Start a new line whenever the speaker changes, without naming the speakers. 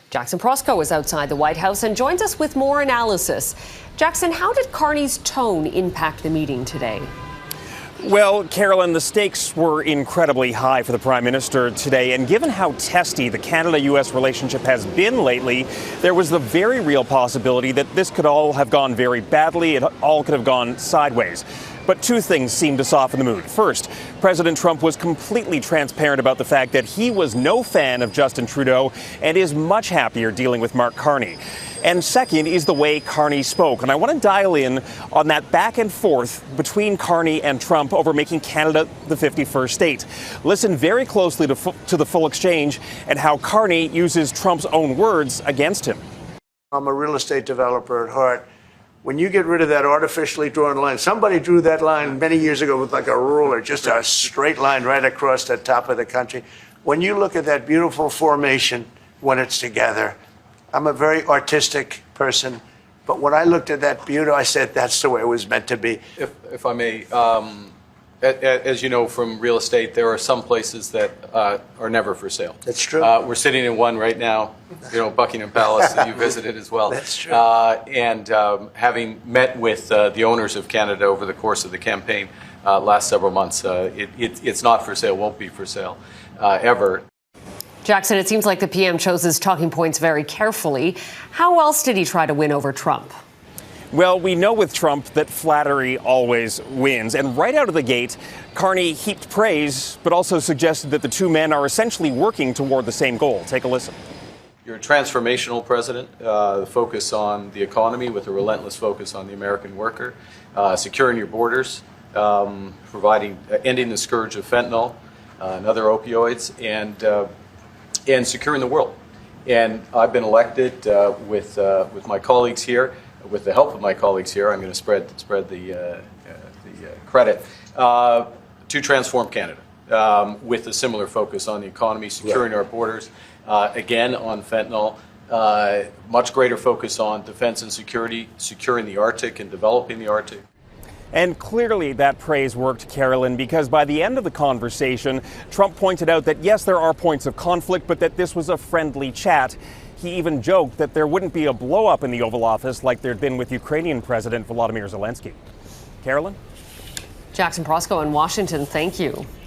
Jackson Proskow is outside the White House and joins us with more analysis. Jackson, how did Carney's tone impact the meeting today?
Well, Carolyn, the stakes were incredibly high for the Prime Minister today, and given how testy the Canada-U.S. relationship has been lately, there was the very real possibility that this could all have gone very badly. It all could have gone sideways. But two things seemed to soften the mood. First, President Trump was completely transparent about the fact that he was no fan of Justin Trudeau and is much happier dealing with Mark Carney. And second is the way Carney spoke. And I want to dial in on that back and forth between Carney and Trump over making Canada the 51st state. Listen very closely to the full exchange and how Carney uses Trump's own words against him.
I'm a real estate developer at heart. When you get rid of that artificially drawn line, somebody drew that line many years ago with like a ruler, just a straight line right across the top of the country. When you look at that beautiful formation when it's together, I'm a very artistic person, but when I looked at that beauty, I said that's the way it was meant to be.
If I may, as you know from real estate, there are some places that are never for sale.
That's true.
We're sitting in one right now, Buckingham Palace that you visited as well.
That's true.
And having met with the owners of Canada over the course of the campaign last several months, it's not for sale, won't be for sale ever.
Jackson, it seems like the PM chose his talking points very carefully. How else did he try to win over Trump?
Well, we know with Trump that flattery always wins. And right out of the gate, Carney heaped praise, but also suggested that the two men are essentially working toward the same goal. Take a listen.
You're a transformational president, focus on the economy with a relentless focus on the American worker, securing your borders, ending the scourge of fentanyl and other opioids, and securing the world. And I've been elected with my colleagues here, with the help of my colleagues here. I'm going to spread the credit to transform Canada with a similar focus on the economy, securing our borders, again on fentanyl, much greater focus on defense and security, securing the Arctic and developing the Arctic.
And clearly that praise worked, Carolyn, because by the end of the conversation, Trump pointed out that, yes, there are points of conflict, but that this was a friendly chat. He even joked that there wouldn't be a blow-up in the Oval Office like there'd been with Ukrainian President Volodymyr Zelensky. Carolyn?
Jackson Proskow in Washington, thank you.